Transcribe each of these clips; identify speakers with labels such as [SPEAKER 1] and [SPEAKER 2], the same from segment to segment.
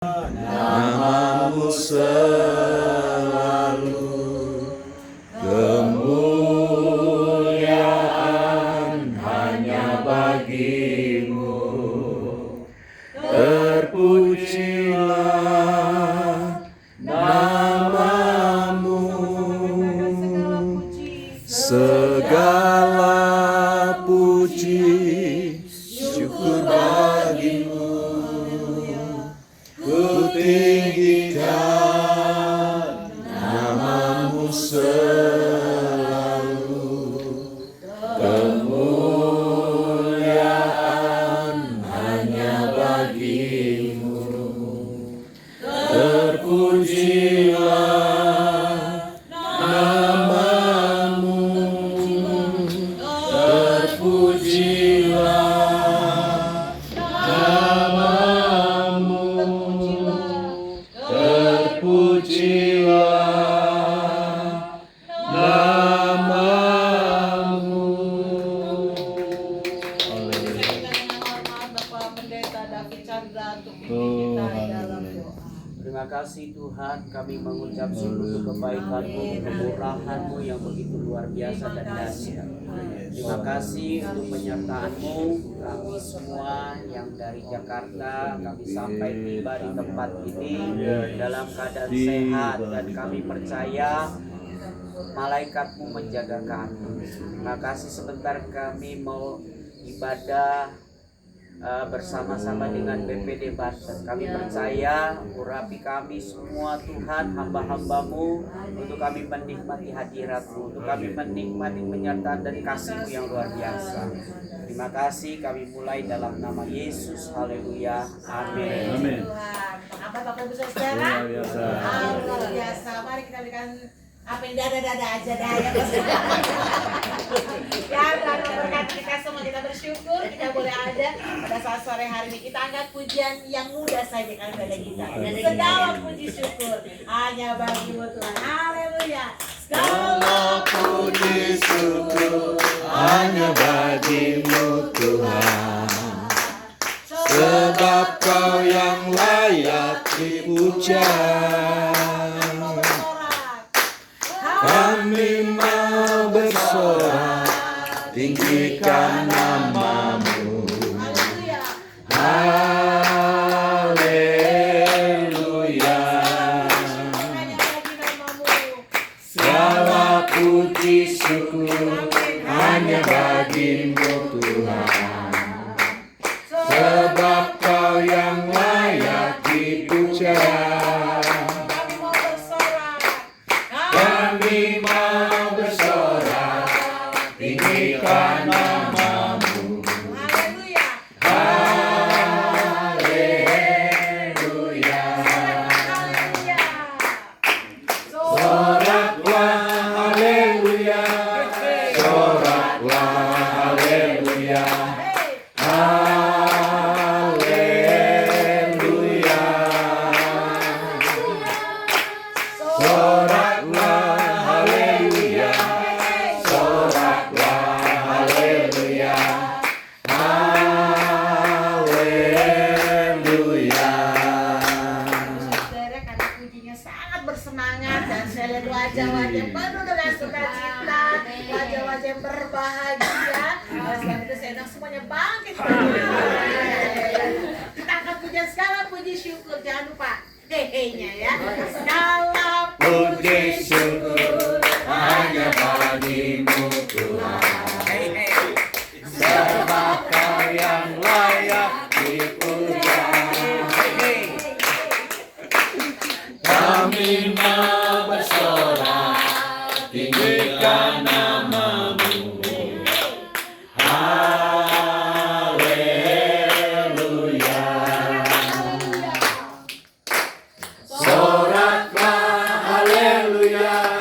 [SPEAKER 1] Namamu selalu, kemuliaan hanya bagimu. Terpujilah namamu, segala puji syukur bagimu. Ku tinggikan namamu selalu, kemuliaan hanya bagimu. Terpujilah namamu, terpujilah terpujilah namamu.
[SPEAKER 2] Bapak Pendeta David Chandra untuk pimpin kita dalam doa.
[SPEAKER 3] Terima kasih Tuhan, kami mengucap syukur untuk kebaikan-Mu, kemurahan-Mu yang begitu luar biasa dan dahsyat. Terima kasih untuk penyertaan-Mu, kami semua yang dari Jakarta, kami sampai tiba di tempat ini dalam keadaan sehat, dan kami percaya malaikat-Mu menjaga kami. Terima kasih, sebentar kami mau ibadah bersama-sama dengan BPD Banten. Kami percaya urapi kami semua Tuhan, hamba-hamba-Mu, untuk kami menikmati hadirat-Mu, untuk kami menikmati penyertaan dan kasih-Mu yang luar biasa. Terima kasih, kami mulai dalam nama Yesus. Haleluya, amin.
[SPEAKER 1] Amin.
[SPEAKER 2] Tuhan, apa Bapak Ibu Saudara? Luar biasa. Mari kita berikan apa yang dada-dada aja dah ya. Ya, Tuhan memberkati kita semua, kita bersyukur kita boleh ada pada saat sore hari ini. Kita angkat pujian yang mudah saja kan pada kita. Segala puji syukur hanya bagi-Mu Tuhan. Haleluya.
[SPEAKER 1] Segala puji syukur hanya bagimu Tuhan, sebab Kau yang layak dipuja. Kami mau bersorak, tinggikan namamu. Haleluya. Segala puji syukur hanya bagimu Tuhan, sebab Kau yang layak dipuja. Kami mau bersorak, tinggikan namamu. Haleluya. Soraklah haleluya, soraklah haleluya. Haleluya. Soraklah haleluya, soraklah haleluya. Haleluya.
[SPEAKER 2] Saudara, karena pujinya sangat bersemangat dan saya lihat wajah-wajah penuh dengan sukacita, wajah-wajah yang berbahagia. Oleh sebab itu saya undang semuanya bangkit. Kita angkat pujian segala puji syukur, jangan lupa hehe-nya ya. Segala
[SPEAKER 1] Puji syukur hanya bagimu Tuhan, sebab Kau yang layak dipuja. Kami mau bersorak, tinggikan namamu. Haleluya. Soraklah haleluya,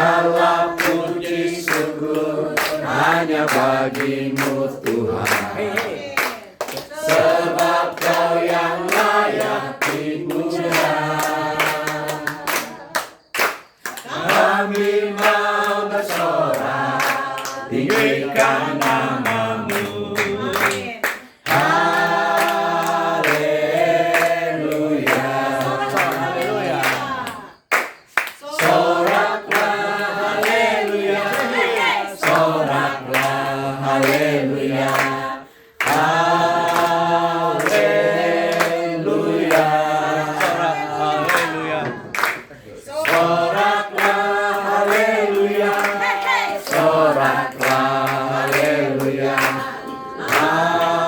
[SPEAKER 1] segala puji syukur hanya bagimu Tuhan. Sebab Kau yang layak dipuja. Kami mau bersorak, tinggikan namamu. Haleluya. Soraklah haleluya. Soraklah haleluya. Haleluya. Soraklah haleluya. Soraklah haleluya. Haleluya.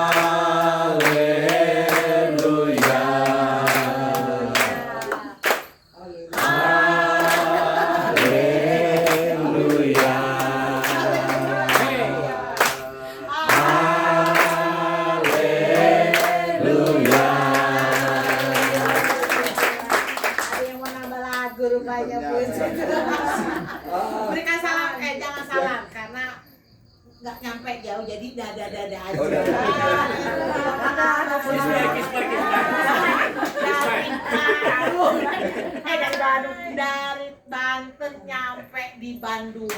[SPEAKER 1] Haleluya. Haleluya.
[SPEAKER 2] Ada yang mau nambah lagu rupanya pun. Berikan salam, jangan salam karena nggak nyampe jauh jadi dada aja. Dari Banten nyampe di Bandung.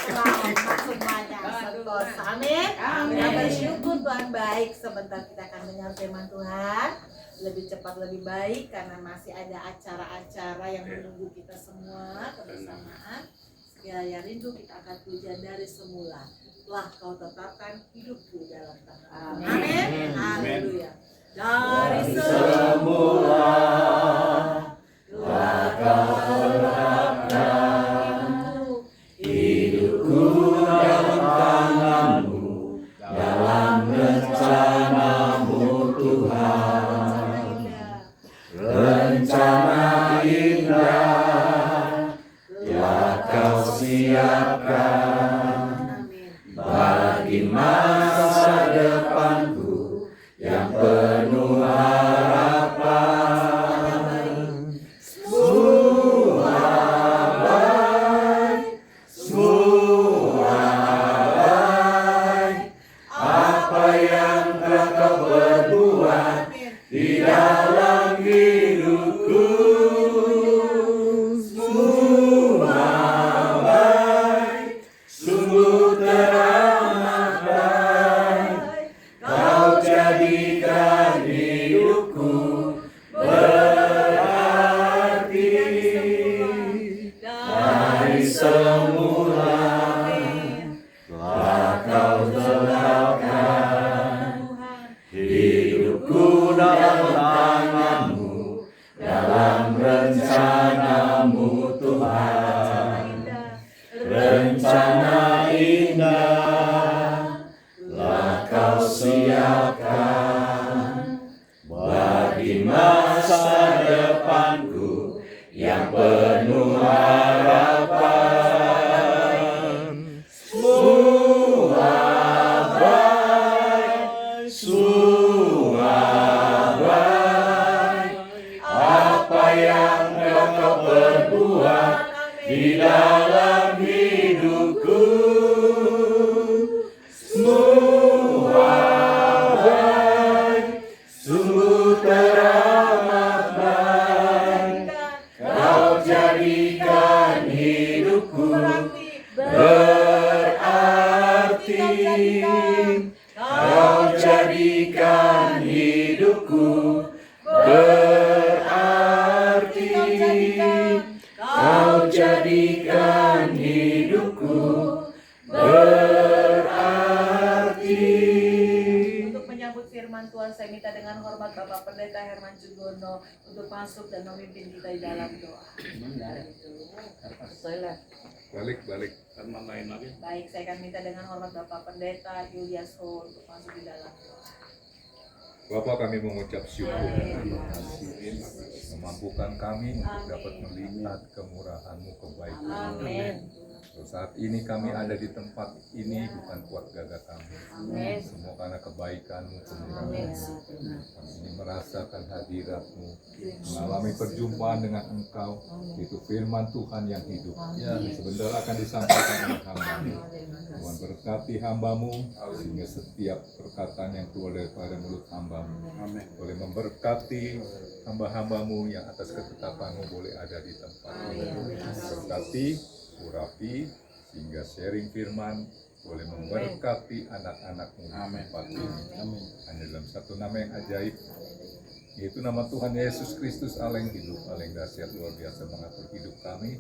[SPEAKER 2] Semuanya sentosa. Amin. Kita bersyukur Tuhan baik. Sebentar kita akan dengar firman Tuhan. Lebih cepat lebih baik karena masih ada acara-acara yang menunggu kita semua kebersamaan. Sekiranya rindu kita akan puja dari semula. Telah Kau tetapkan hidupku dalam tangan. Amin. Haleluya. Dari semula telah Kau tetapkan
[SPEAKER 1] Hidupku dalam tanganmu, dalam rencanamu Tuhan. Rencana indah telah Kau siapkan bagi masa depanku yang penuh harapan. Semua baik, semua baik. Apa yang Kau berbuat di dalam hidupku, semua baik, sungguh teramat baik. Kau jadikan hidupku berarti. Dari semula telah Kau tetapkan hidupku dalam tanganmu, dalam rencanamu Tuhan. Rencana indah telah Kau siapkan bagi masa depanku yang penuh harapan. Semua baik, semua baik. Apa yang Kau perbuat di dalam hidupku, semua baik, sungguh teramat baik. Kau jadikan hidupku berarti. Kau jadikan hidupku berarti. Kau jadikan hidupku berarti.
[SPEAKER 2] Untuk menyambut firman Tuhan, saya minta dengan hormat Bapak Pendeta Herman Jugono untuk masuk dan memimpin kita di dalam doa.
[SPEAKER 4] Balik.
[SPEAKER 2] Baik, saya akan minta dengan hormat Bapak Pendeta Julius Ho untuk masuk di dalam doa.
[SPEAKER 4] Bapak, kami mengucap syukur dan terima kasih memampukan kami untuk dapat melihat kemurahan-Mu, kebaikan-Mu.
[SPEAKER 2] Amin.
[SPEAKER 4] Saat ini kami ada di tempat ini bukan kuat gagah kami, semua karena kebaikan-Mu, kemurahan-Mu. Kami ini merasakan hadirat-Mu, mengalami perjumpaan dengan Engkau, itu firman Tuhan yang hidup. Sebentar akan disampaikan oleh hamba-Mu. Tuhan berkati hamba-Mu, sehingga setiap perkataan yang keluar daripada mulut hamba-Mu boleh memberkati hamba-hamba-Mu yang atas ketetapan-Mu boleh ada di tempat ini. Berkati, urapi, sehingga sharing firman boleh memberkati anak-anak-Mu di tempat ini. Hanya dalam satu nama yang ajaib, yaitu nama Tuhan Yesus Kristus, Allah yang hidup, Allah yang dahsyat luar biasa mengatur hidup kami,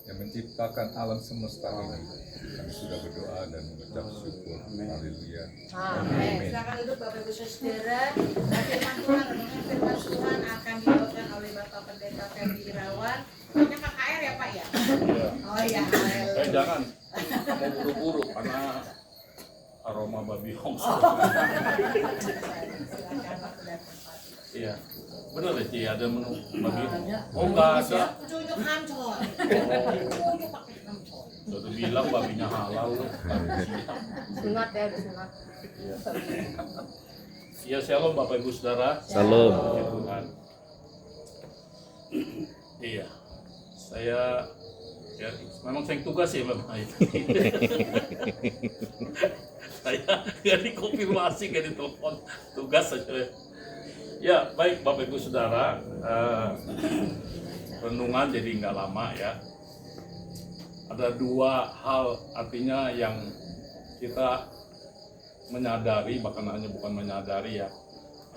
[SPEAKER 4] yang menciptakan alam semesta ini. Kami sudah berdoa dan mengucap syukur. Haleluya.
[SPEAKER 2] Amin. Silakan duduk Bapak Ibu Saudara. Firman Tuhan, renungan firman Tuhan akan dibawakan oleh Bapak Pendeta Ferdi Irawan. Punya KKR ya Pak ya? Oh iya.
[SPEAKER 5] Jangan mau buru-buru karena aroma babi hong. Iya, benar ya Ci, ada menu babi hong. Oh nggak ada.
[SPEAKER 2] Cucuk hamcon. Cucuk pakai hamcon.
[SPEAKER 5] Sudah bilang babinya halal.
[SPEAKER 6] Sunat ya, udah sunat.
[SPEAKER 5] Iya, shalom Bapak Ibu Saudara.
[SPEAKER 1] Shalom.
[SPEAKER 5] Puji Tuhan. Iya, saya ya memang saya tugas ya memang. Saya nggak dikonfirmasi, nggak ditelepon, tugas saja. Ya baik Bapak Ibu Saudara, renungan jadi nggak lama ya. Ada dua hal artinya yang kita menyadari, bahkan hanya bukan menyadari ya,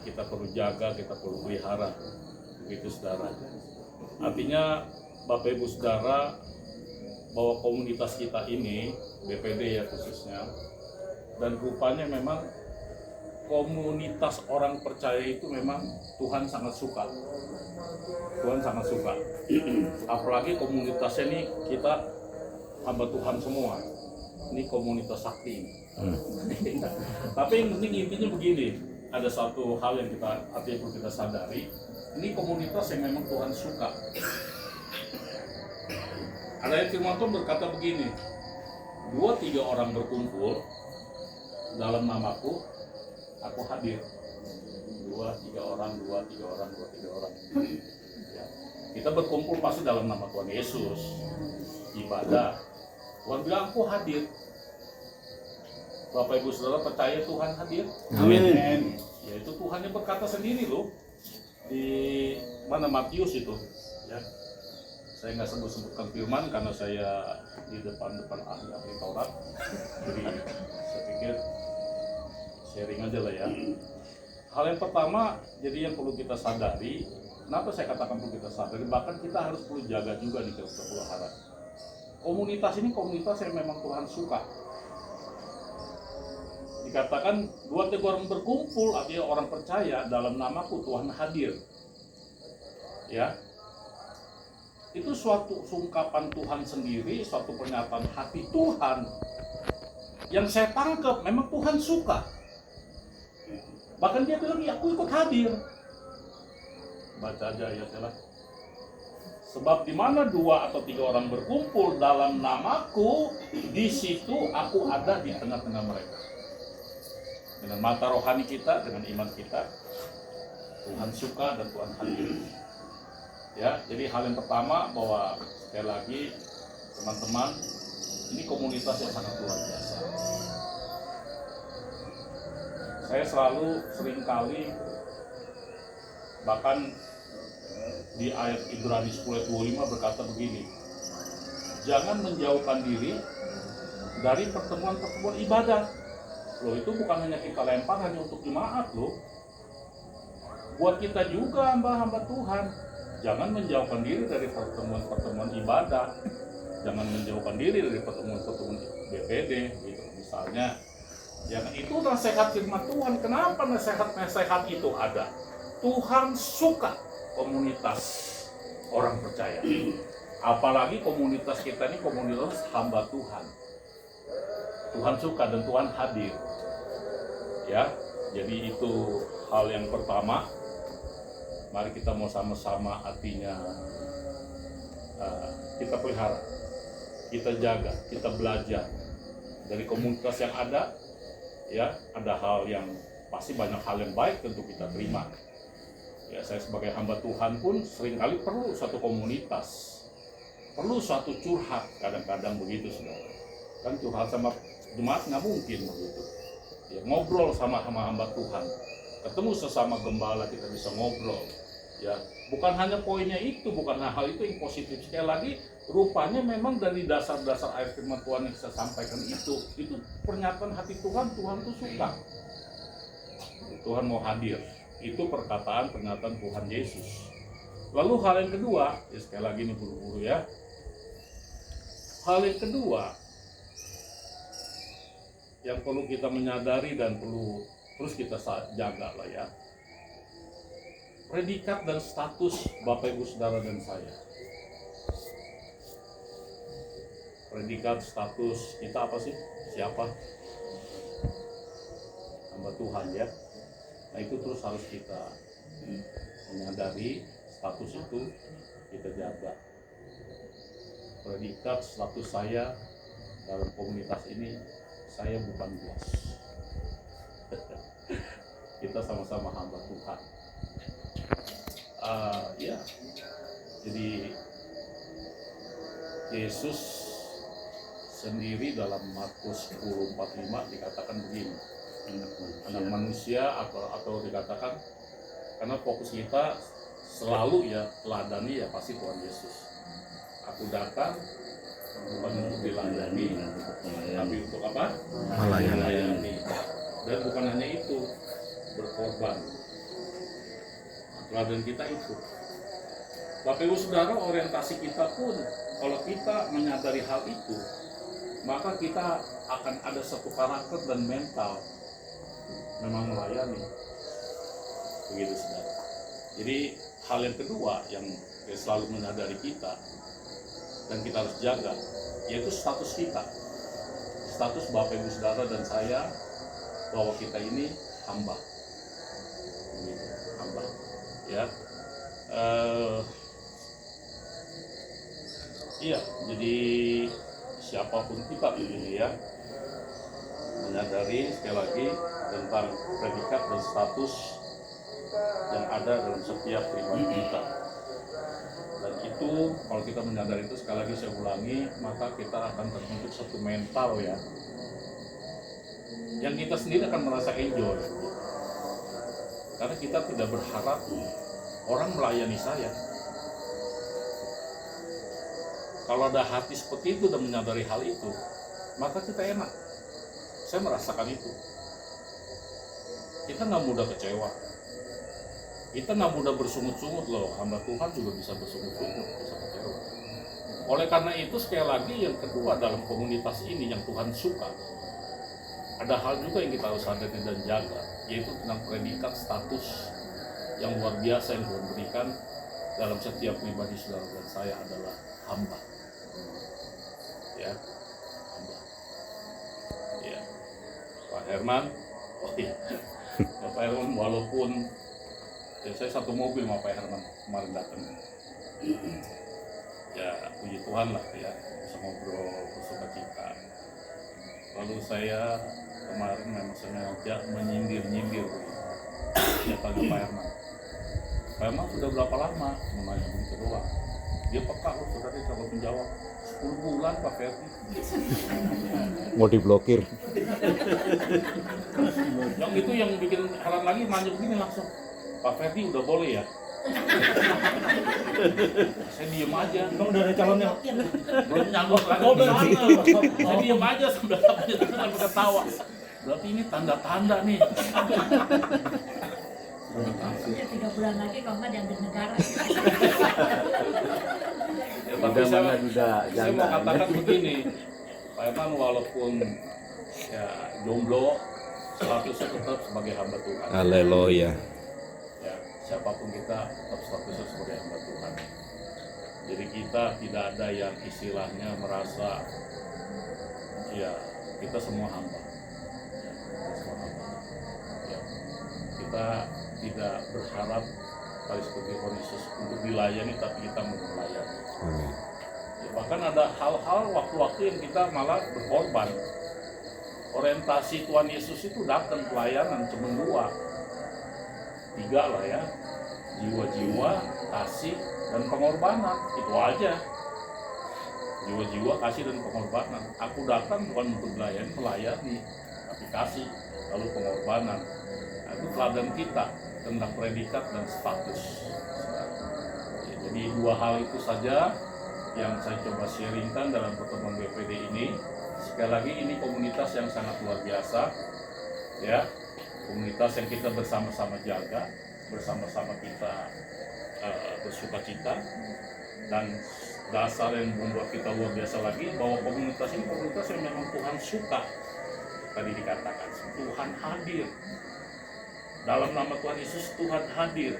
[SPEAKER 5] kita perlu jaga, kita perlu pelihara, begitu saudara. Artinya Bapak Ibu Saudara, bahwa komunitas kita ini, BPD ya khususnya, dan rupanya memang komunitas orang percaya itu memang Tuhan sangat suka. Tuhan sangat suka. Apalagi komunitasnya ini kita hamba Tuhan semua. Ini komunitas sakti. Tapi yang penting intinya begini, ada satu hal yang artinya perlu kita sadari. Ini komunitas yang memang Tuhan suka. Ada yang firman Tuhan berkata begini, 2-3 orang berkumpul dalam namaku, aku hadir. 2-3 orang. Ya. Kita berkumpul pasti dalam nama Tuhan Yesus, ibadah. Tuhan bilang aku hadir. Bapak Ibu Saudara percaya Tuhan hadir?
[SPEAKER 1] Amin.
[SPEAKER 5] Yaitu Tuhan yang berkata sendiri loh di mana Matius itu. Ya. Saya nggak sebut-sebutkan firman karena saya di depan ahli Taurat. Jadi saya pikir sharing aja lah ya. Hal yang pertama, jadi yang perlu kita sadari, kenapa saya katakan perlu kita sadari, bahkan kita harus perlu jaga juga di kita pelihara. Komunitas ini komunitas yang memang Tuhan suka. Dikatakan 2-3 orang berkumpul, artinya orang percaya dalam namaku Tuhan hadir. Ya, itu suatu ungkapan Tuhan sendiri, suatu pernyataan hati Tuhan yang saya tangkap memang Tuhan suka. Bahkan dia bilang, ya aku ikut hadir. Baca aja ayatnya lah. Sebab di mana 2 atau 3 orang berkumpul dalam namaku, di situ aku ada di tengah-tengah mereka. Dengan mata rohani kita, dengan iman kita, Tuhan suka dan Tuhan hadir. Ya, jadi hal yang pertama bahwa sekali lagi teman-teman, ini komunitas yang sangat luar biasa. Saya seringkali bahkan di ayat Ibrani 10:25 berkata begini, jangan menjauhkan diri dari pertemuan-pertemuan ibadah. Loh, itu bukan hanya kita lempar hanya untuk jemaat loh. Buat kita juga hamba-hamba Tuhan. Jangan menjauhkan diri dari pertemuan-pertemuan ibadah. Jangan menjauhkan diri dari pertemuan-pertemuan BPD gitu. Misalnya, ya itu nasihat firman Tuhan. Kenapa nasihat itu ada? Tuhan suka komunitas orang percaya. Apalagi komunitas kita ini komunitas hamba Tuhan. Tuhan suka dan Tuhan hadir. Ya, jadi itu hal yang pertama. Mari kita mau sama-sama artinya kita pelihara. kita jaga, kita belajar dari komunitas yang ada. Ya, ada hal yang pasti banyak hal yang baik tentu kita terima. Ya, saya sebagai hamba Tuhan pun seringkali perlu satu komunitas, perlu suatu curhat kadang-kadang begitu saudara. Kan curhat sama jemaat nggak mungkin begitu. Ya, ngobrol sama hamba Tuhan, ketemu sesama gembala kita bisa ngobrol. Ya, bukan hanya poinnya itu, bukan hal itu yang positif. Sekali lagi, rupanya memang dari dasar-dasar ayat firman Tuhan yang saya sampaikan itu pernyataan hati Tuhan. Tuhan tuh suka. Tuhan mau hadir. Itu perkataan pernyataan Tuhan Yesus. Lalu hal yang kedua, ya sekali lagi ini buru-buru ya. Hal yang kedua yang perlu kita menyadari dan perlu terus kita jaga lah ya. Predikat dan status Bapak Ibu Saudara dan saya. Predikat status kita apa sih? Siapa? Hamba Tuhan ya. Nah itu terus harus kita menyadari status itu kita jaga. Predikat status saya dalam komunitas ini, saya bukan bos. Kita sama-sama hamba Tuhan. Ya, jadi Yesus sendiri dalam Markus 10:45 dikatakan begini, anak manusia atau dikatakan, karena fokus kita selalu ya teladani ya pasti Tuhan Yesus. Aku datang bukan untuk dilayani, tapi untuk apa? Melayani. Dan bukan hanya itu, berkorban. Teladan kita itu. Bapak Ibu Saudara, orientasi kita pun kalau kita menyadari hal itu, maka kita akan ada satu karakter dan mental memang melayani. Begitu Saudara. Jadi hal yang kedua yang selalu menyadari kita dan kita harus jaga, yaitu status kita. Status Bapak Ibu Saudara dan saya bahwa kita ini hamba. Begitu, hamba. Ya. Iya, jadi siapapun kita begini ya, menyadari sekali lagi tentang predikat dan status yang ada dalam setiap pribadi kita. Dan itu kalau kita menyadari itu, sekali lagi saya ulangi, maka kita akan terbentuk satu mental ya, yang kita sendiri akan merasa enjoy. Karena kita tidak berharap orang melayani saya. Kalau ada hati seperti itu dan menyadari hal itu, maka kita enak. Saya merasakan itu. Kita nggak mudah kecewa. Kita nggak mudah bersungut-sungut loh. Hamba Tuhan juga bisa bersungut-sungut, bisa kecewa. Oleh karena itu sekali lagi yang kedua dalam komunitas ini yang Tuhan suka, ada hal juga yang kita harus sadari dan jaga, yaitu tentang predikat status yang luar biasa yang Tuhan berikan dalam setiap pribadi saudara dan saya adalah hamba. Ya, hamba. Ya, Pak Herman, oh iya, Pak Herman walaupun ya saya satu mobil sama Pak Herman kemarin datang. Ya, puji Tuhan lah ya, bisa ngobrol, bersukacita. Lalu saya kemarin memang sengaja menyindir-nyindir ya tanya Pak Herman. Pak Herman sudah berapa lama? Menanya begitu doang. Dia peka loh, saudara dia kalau menjawab 10 bulan Pak Ferdi.
[SPEAKER 1] Mau diblokir.
[SPEAKER 5] Yang itu yang bikin heran lagi, nanya begini langsung, Pak Ferdi udah boleh ya? Saya diem aja.
[SPEAKER 7] Emang udah ada calonnya?
[SPEAKER 5] Belum nyangkut lagi. Saya diem aja sambil ketawa. Berarti ini tanda-tanda nih.
[SPEAKER 8] Ya 3 bulan lagi kalau nggak diambil negara.
[SPEAKER 5] Ya, tapi saya mau katakan begini, Pak Herman walaupun ya jomblo, statusnya tetap sebagai hamba Tuhan.
[SPEAKER 1] Haleluya.
[SPEAKER 5] Ya, siapapun kita tetap statusnya sebagai hamba Tuhan. Jadi kita tidak ada yang istilahnya merasa ya kita semua hamba. Ya, kita semua hamba. Ya, kita tidak berharap kali seperti Tuhan Yesus untuk dilayani, tapi kita mau melayani.
[SPEAKER 1] Amin.
[SPEAKER 5] Ya, bahkan ada hal-hal waktu-waktu yang kita malah berkorban. Orientasi Tuhan Yesus itu datang pelayanan cuma 2, 3 lah ya, jiwa-jiwa, kasih, dan pengorbanan. Itu aja, jiwa-jiwa, kasih, dan pengorbanan. Aku datang bukan untuk melayani, tapi kasih, lalu pengorbanan. Nah, itu teladan kita tentang predikat dan status. Ya, jadi 2 hal itu saja yang saya coba sharingkan dalam pertemuan BPD ini. Sekali lagi, ini komunitas yang sangat luar biasa, ya, komunitas yang kita bersama-sama jaga, bersama-sama kita bersuka cita, dan dasar yang membuat kita luar biasa lagi bahwa komunitas ini komunitas yang memang Tuhan suka. Tadi dikatakan Tuhan hadir, dalam nama Tuhan Yesus Tuhan hadir.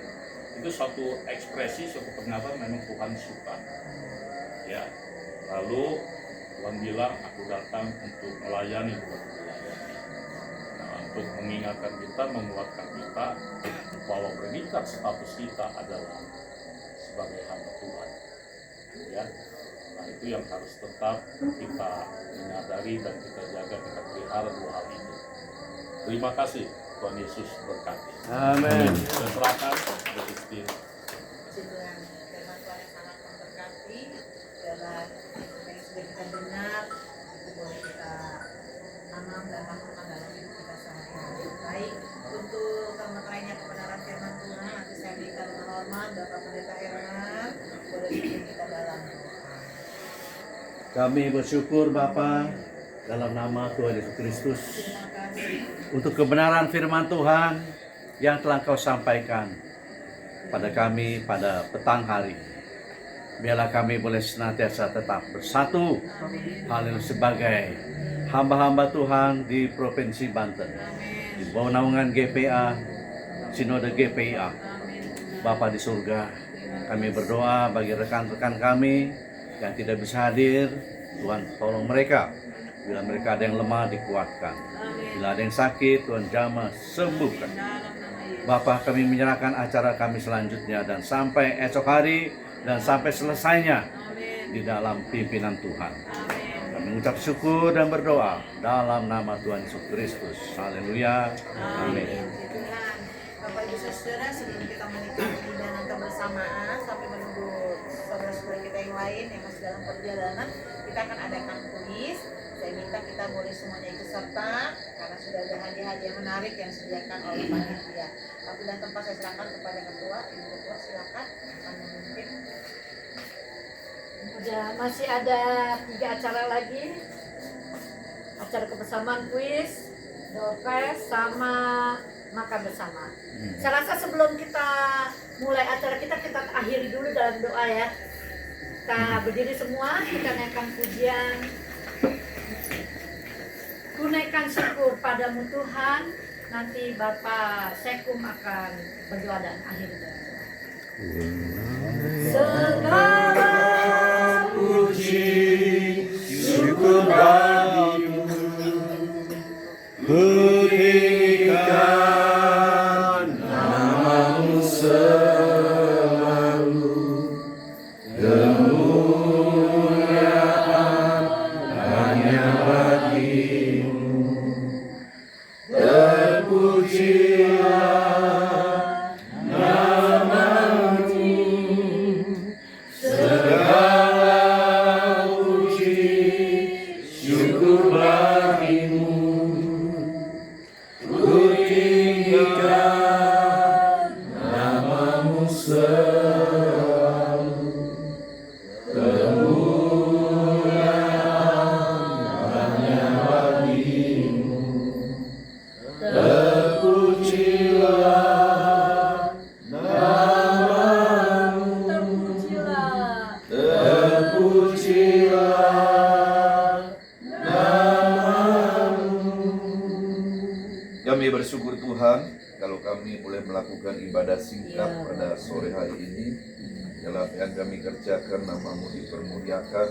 [SPEAKER 5] Itu suatu ekspresi, suatu pernyataan memang Tuhan suka. Ya, lalu Tuhan bilang, aku datang untuk melayani, bukan untuk melayani. Nah, untuk mengingatkan kita, menguatkan kita bahwa predikat status kita adalah sebagai hamba Tuhan. Ya, nah itu yang harus tetap kita menyadari dan kita jaga, kita pelihara 2 hal itu. Terima kasih, Tuhan Yesus berkati.
[SPEAKER 1] Amin.
[SPEAKER 5] Saya serahkan ke Christine.
[SPEAKER 2] Tuhan, firman Tuhan yang sangat memberkati dalam apa yang sudah kita dengar, itu boleh kita tanam dan lakukan dalam hidup kita sehari-hari. Baik, untuk lainnya kebenaran firman Tuhan, nanti saya berikan hormat Bapak Pendeta Herman, boleh pimpin kita dalam doa.
[SPEAKER 1] Kami bersyukur Bapa dalam nama Tuhan Yesus Kristus
[SPEAKER 2] Terima kasih.
[SPEAKER 1] untuk kebenaran firman Tuhan yang telah Kau sampaikan pada kami pada petang hari. Biarlah kami boleh senantiasa tetap bersatu haleluya sebagai hamba-hamba Tuhan di Provinsi Banten, di bawah naungan GPA, Sinode GPA. Bapa di surga, kami berdoa bagi rekan-rekan kami yang tidak bisa hadir. Tuhan tolong mereka. Bila mereka ada yang lemah, dikuatkan. Bila ada yang sakit, Tuhan jamah sembuhkan. Bapa, kami menyerahkan acara kami selanjutnya dan sampai esok hari dan sampai selesainya di dalam pimpinan Tuhan. Kami mengucap syukur dan berdoa dalam nama Tuhan Yesus Kristus. Haleluya. Amin.
[SPEAKER 2] Tuhan, Bapak Ibu Saudara, sebelum kita menikmati hidangan kebersamaan sampai menunggu saudara-saudara kita yang lain yang masih dalam perjalanan, kita akan adakan kuis. Saya minta kita boleh semuanya ikut serta karena sudah ada hadiah-hadiah menarik yang disediakan oleh panitia. Waktu dan tempat saya serahkan kepada ketua. Ibu Ketua, silakan akan memimpin.
[SPEAKER 8] Masih ada 3 acara lagi. Acara kebersamaan kuis, doorpress, sama makan bersama. Saya rasa sebelum kita mulai acara kita akhiri dulu dalam doa ya. Kita berdiri semua, kita naikkan pujian. Tunaikan syukur padamu Tuhan. Nanti Bapak Sekum akan berdoa dan akhir doa. Segala
[SPEAKER 1] Puji syukur bagimu, pujikan namamu selalu, kemuliaan hanya bagimu. Terpujilah namamu, segala puji syukur bagimu, pujikan namamu selalu, kemuliaan hanya bagimu. Terpujilah namamu, terpujilah namamu.
[SPEAKER 7] Kami bersyukur Tuhan kalau kami boleh melakukan ibadah singkat pada sore hari ini. Dalam yang kami kerjakan, namamu dipermuliakan.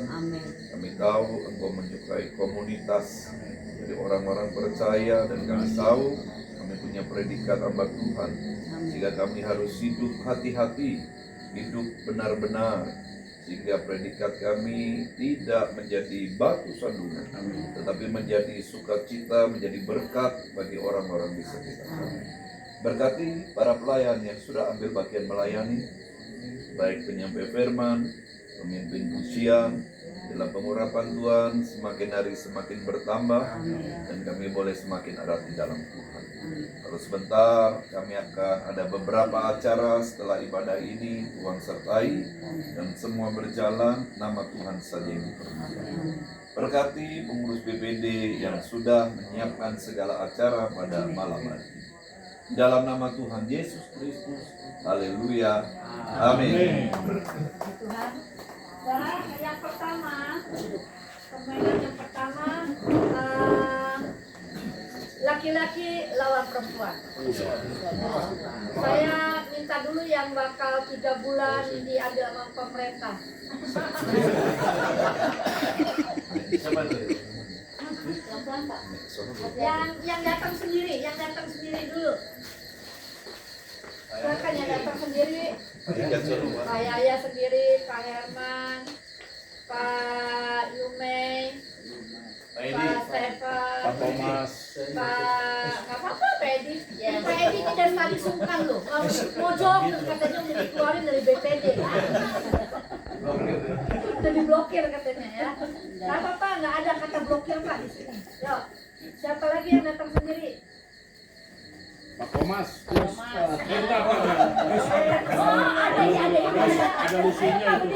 [SPEAKER 7] Kami tahu Engkau menyukai komunitas dari orang-orang percaya, dan kami tahu kami punya predikat hamba Tuhan, sehingga kami harus hidup hati-hati, hidup benar-benar, sehingga predikat kami tidak menjadi batu sandungan, tetapi menjadi sukacita, menjadi berkat bagi orang-orang di sekitar kami. Berkati para pelayan yang sudah ambil bagian melayani, baik penyampai firman, pemimpin pujian, dalam pengurapan Tuhan semakin hari semakin bertambah, dan kami boleh semakin erat di dalam Tuhan. Kalau sebentar kami akan ada beberapa acara setelah ibadah ini, Tuhan sertai dan semua berjalan, nama Tuhan saja yang dipermuliakan. Berkati pengurus BPD yang sudah menyiapkan segala acara pada malam hari ini. Dalam nama Tuhan Yesus Kristus, haleluya, amin.
[SPEAKER 8] Tuhan. Sekarang yang pertama, permainan yang pertama, laki-laki lawan perempuan. Saya minta dulu yang bakal 3 bulan diambil sama pemerintah. Yang datang sendiri, dulu. Silakan yang datang sendiri. Pak Yaya sendiri, Pak Herman, Pak Yume, Pak Stefan,
[SPEAKER 5] Pak Thomas,
[SPEAKER 8] nggak apa-apa Pak Edi. Pak Edi ini dari tadi sungkan loh, mau jogging katanya udah dikeluarin dari BPD. Udah diblokir katanya ya. Nggak apa-apa, nggak ada kata blokir Pak di sini. Yuk, siapa lagi yang datang sendiri?
[SPEAKER 5] Pak Thomas,
[SPEAKER 8] Ada
[SPEAKER 5] lusinya itu.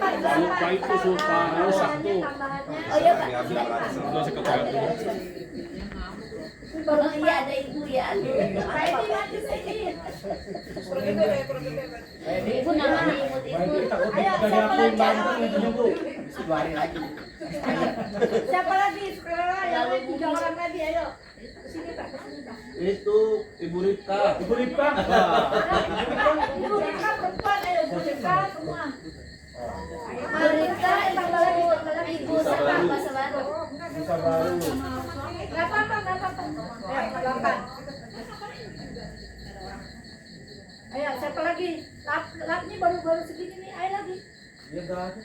[SPEAKER 5] Lupa itu suka rusak tuh.
[SPEAKER 8] Oh iya Pak. Baru iya ada ibu ya. Pak Edi maju sedikit. Ibu namanya imut-imut. Ayo siapa lagi? Siapa lagi? Sekarang yang lain 3 orang lagi, ayo. Kesini Pak, kesini Pak.
[SPEAKER 3] Itu Ibu Rita.
[SPEAKER 8] Ibu Rita perempuan, ayo Ibu Rita semua. Ibu Rita, tambah lagi Ibu masa baru. Nggak apa-apa. Ayo, ayo, siapa lagi? Lapnya baru segini nih, ayo lagi.
[SPEAKER 3] Iya kan?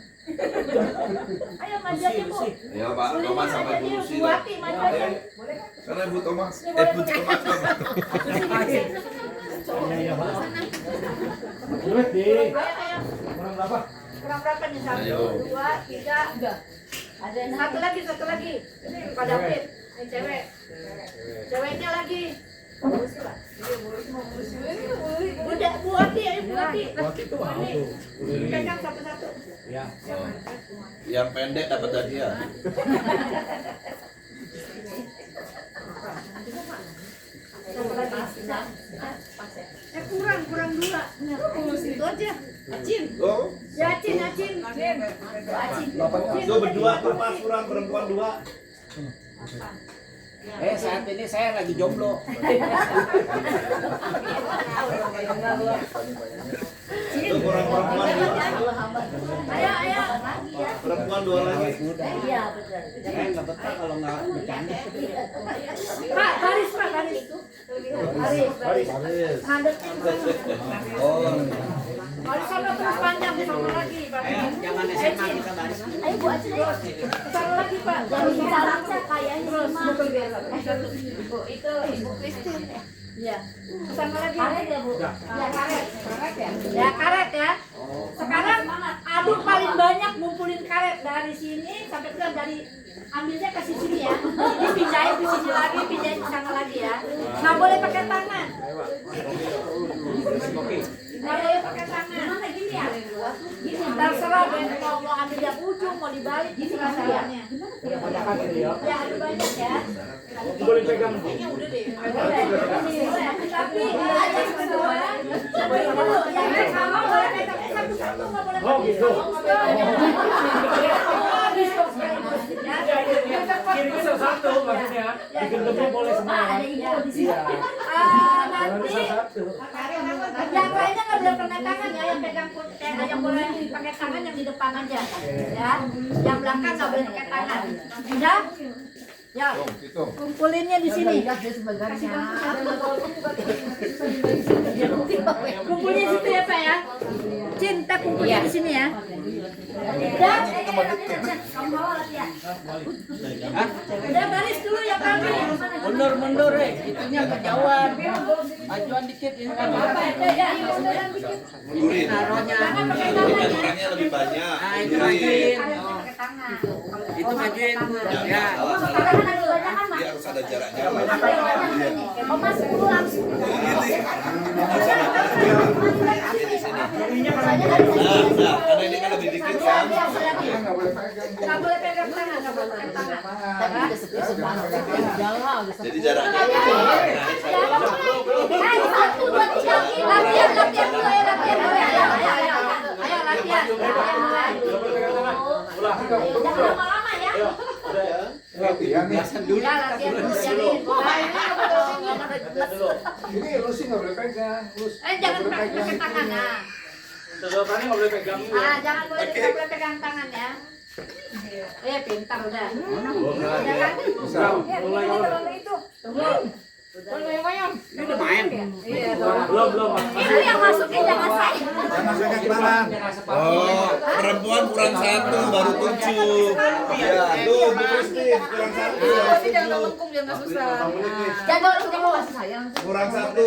[SPEAKER 8] Ayo maju aja Bu.
[SPEAKER 7] Ya Pak Thomas sama Ibu Lucy.
[SPEAKER 8] Bu Ati maju aja.
[SPEAKER 7] Karena Ibu Thomas, Bu Thomas.
[SPEAKER 8] Ayo. Kurang berapa nih? 1, 2, 3. Ada satu lagi. Pak David, ini cewek. Ceweknya lagi. Udah, Bu Ati, ayo Bu Ati. Ini pegang satu-satu.
[SPEAKER 3] Ya.
[SPEAKER 7] Yang pendek dapat hadiah.
[SPEAKER 8] Kurang 2. Itu aja. Acin.
[SPEAKER 7] Oh,
[SPEAKER 8] Ya Acin.
[SPEAKER 7] itu berdua Bapak kurang perempuan 2.
[SPEAKER 3] Saat ini saya lagi jomblo.
[SPEAKER 7] Itu kurang perempuan 2.
[SPEAKER 8] Ayo.
[SPEAKER 7] Perempuan 2 lagi.
[SPEAKER 8] Iya, betul.
[SPEAKER 3] Saya nggak betah kalau nggak bercanda.
[SPEAKER 8] Pak, baris. Mandek.
[SPEAKER 7] Oh,
[SPEAKER 8] Baris sana terus panjang sama lagi, Pak.
[SPEAKER 3] Jangan SMA kita baris.
[SPEAKER 8] Ayo Bu Acin, ayo. Sana lagi, Pak. Jangan bicara kayaknya terus. Ibu, itu Ibu Kristin. Iya. Sama lagi. Karet ya, Bu? Ya, karet. Ya, karet ya. Sekarang aduk paling banyak ngumpulin karet dari sini sampai ke dari ambilnya ke sini ya. Ini pindahin ke sini lagi, pindahin ke sana lagi ya. Nggak boleh pakai tangan. Nggak boleh pakai tangan. Gini ya. Gini, terserah mau ambil yang ujung, mau dibalik, terserah caranya. Ya, aduk banyak ya.
[SPEAKER 5] Boleh pegang.
[SPEAKER 8] Tapi aja semua. Yang pertama boleh pegang satu-satu, nggak boleh
[SPEAKER 5] Oh gitu. Kiri satu maksudnya. Digendemnya boleh semua.
[SPEAKER 8] Nanti yang lainnya nggak boleh pakai tangan ya, yang pegang yang boleh pakai tangan yang di depan aja ya, yang belakang nggak boleh pakai tangan. Udah Ya,
[SPEAKER 4] Dong, hitung.
[SPEAKER 8] kumpulinnya di sini. Kumpulnya situ ya Pak ya. Cinta kumpulnya di sini ya. Dan kamu bawa latihan. Udah baris dulu ya kami.
[SPEAKER 3] Mundur, itunya kejauhan. Majuan dikit ini kan.
[SPEAKER 8] Apa ya? Munduran dikit.
[SPEAKER 3] Naruhnya.
[SPEAKER 8] Jangan pakai tangan ya.
[SPEAKER 7] Ukurannya lebih banyak.
[SPEAKER 3] Nah, itu majuin.
[SPEAKER 8] Pakai tangan.
[SPEAKER 3] Itu majuin. Ya.
[SPEAKER 7] Dia harus ada jaraknya.
[SPEAKER 8] Oh masuk dulu langsung.
[SPEAKER 7] Nah, karena ini kan lebih dikit kan.
[SPEAKER 4] Nggak boleh pegang.
[SPEAKER 8] Nggak boleh pegang tangan, nggak boleh pegang tangan.
[SPEAKER 7] Jadi jaraknya.
[SPEAKER 8] Satu, dua, tiga, latihan dulu ya, latihan dulu ya. Ayo latihan. Jangan lama-lama ya.
[SPEAKER 4] Latihan nih.
[SPEAKER 8] Ya latihan dulu jadi.
[SPEAKER 4] Ini lu sih nggak boleh pegang.
[SPEAKER 8] Jangan pakai tangan nah.
[SPEAKER 5] Sedotannya nggak boleh pegang.
[SPEAKER 8] Jangan boleh pegang tangan ya. Pintar udah. Udah kan?
[SPEAKER 5] Mulai kalau
[SPEAKER 8] Itu. Tunggu.
[SPEAKER 3] Udah main.
[SPEAKER 8] Iya,
[SPEAKER 5] belum.
[SPEAKER 8] itu yang masukin jangan saya.
[SPEAKER 7] Oh, perempuan kurang 1 baru 7. Ya, tuh Bu Kristi kurang 1.
[SPEAKER 6] Tapi jangan lengkung biar nggak susah.
[SPEAKER 8] Jangan kamu masih sayang.
[SPEAKER 7] Kurang 1.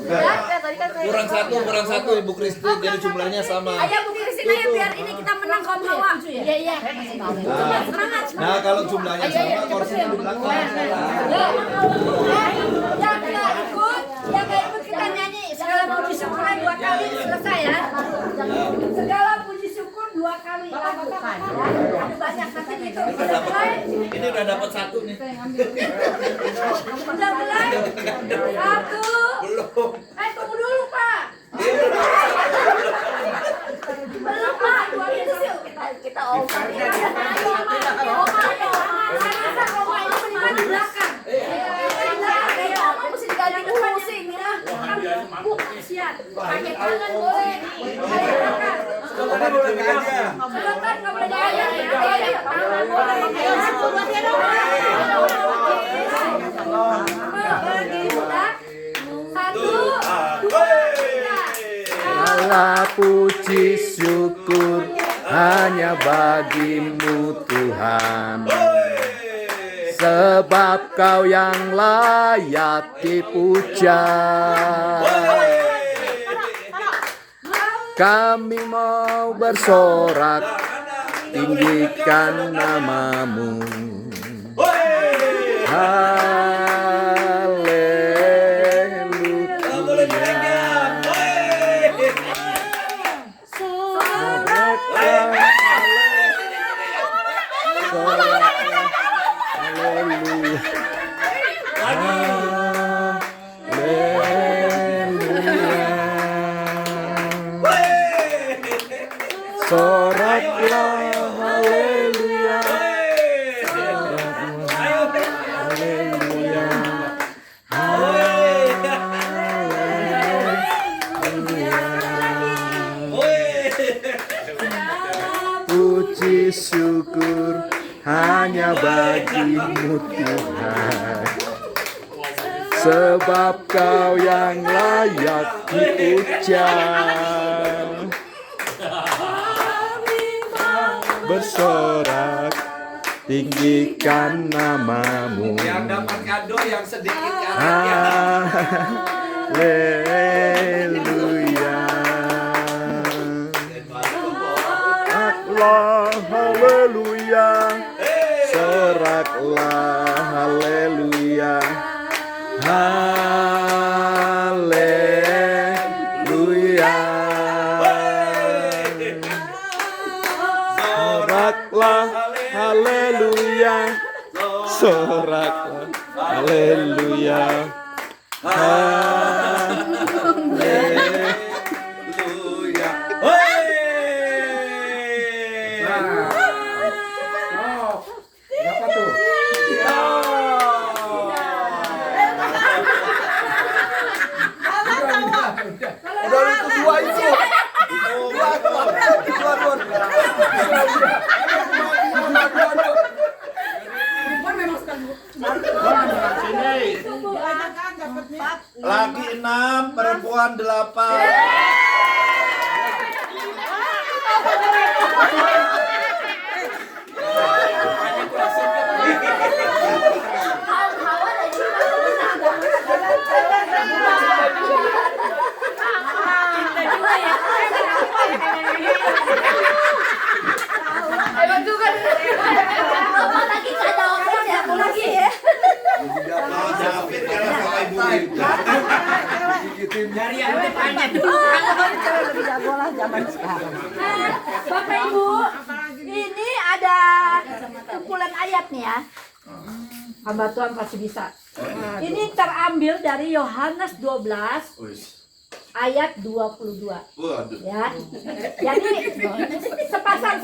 [SPEAKER 6] Ya, tadi kan saya.
[SPEAKER 7] Kurang 1 Ibu Kristi. Jadi jumlahnya sama.
[SPEAKER 8] Ayo Bu Kristina ya biar ini kita menang kaum hawa. Iya. Semangat.
[SPEAKER 7] Nah, kalau jumlahnya sama, kursinya di belakang.
[SPEAKER 8] Yang nggak ikut kita nyanyi segala puji syukur 2 kali selesai ya. Segala puji syukur 2 kali lakukan. Ada banyak nanti itu. Udah mulai.
[SPEAKER 7] Ini udah dapat 1 nih.
[SPEAKER 8] Udah mulai. 1.
[SPEAKER 7] Belum.
[SPEAKER 8] Tunggu dulu Pak. Belum Pak. 2 itu sih kita over. Di belakang. Mesti diganti pusing ya. Kasihan. Pakai tangan boleh. Sedotan boleh pegang. Sedotan nggak boleh pegang. Tangan boleh. Bagi budak. 1, 2, 3.
[SPEAKER 9] Allah puji syukur hanya bagimu Tuhan, sebab kau yang layak dipuja. Kami mau bersorak, tinggikan namamu. Soraklah haleluya, haleluya, puji syukur hanya bagimu Tuhan, sebab kau yang layak dipuja. Bersorak, tinggikan namamu.
[SPEAKER 7] Yang dapat kado yang sedikit
[SPEAKER 9] Haleluya. Allah, haleluya. Soraklah, haleluya. Haleluya. Soraklah, haleluya. Soraklah, haleluya.
[SPEAKER 7] Haleluya.
[SPEAKER 4] Berapa tuh?
[SPEAKER 7] Udah itu 2 itu. Dua.
[SPEAKER 6] Emang juga. Bapak lagi nggak ada orang ya, aku lagi ya.
[SPEAKER 8] Bapak Ibu, ini ada kumpulan ayat nih ya. Hamba Tuhan pasti bisa. Ini terambil dari Yohanes 12 ayat 22. Ya. Jadi sepasang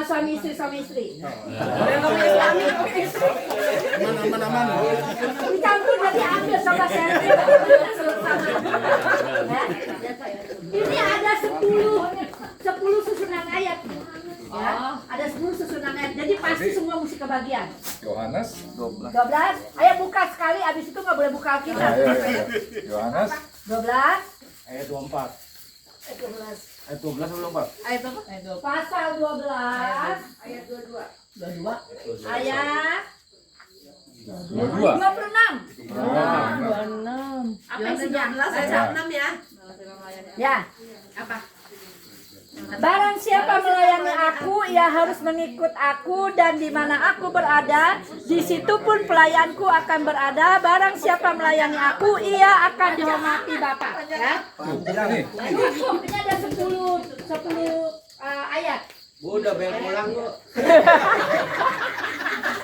[SPEAKER 8] suami istri. Mana. Dicampur nanti ambil sama saya. Ya. Ini ada 10 susunan ayat nih. Ya, ada 10 susunan ayat. Jadi pasti semua mesti kebagian.
[SPEAKER 4] Yohanes
[SPEAKER 8] 12. Ayo buka sekali, abis itu nggak boleh buka Alkitab.
[SPEAKER 4] Yohanes
[SPEAKER 8] 12.
[SPEAKER 5] Ayat 24. Ayat 12 belum, Pak?
[SPEAKER 6] Ayat apa?
[SPEAKER 8] Pasal 12 ayat 22. Ayat 26.
[SPEAKER 6] Apa isinya? Ayat 6 ya.
[SPEAKER 8] Ya.
[SPEAKER 6] Apa?
[SPEAKER 8] Barang siapa melayani aku, ia harus mengikut aku, dan di mana aku berada, di situ pun pelayanku akan berada. Barang siapa melayani aku, ia akan dihormati Bapa. Ya. Ini ada 10 ayat.
[SPEAKER 3] Bu, udah bayar pulang, Bu.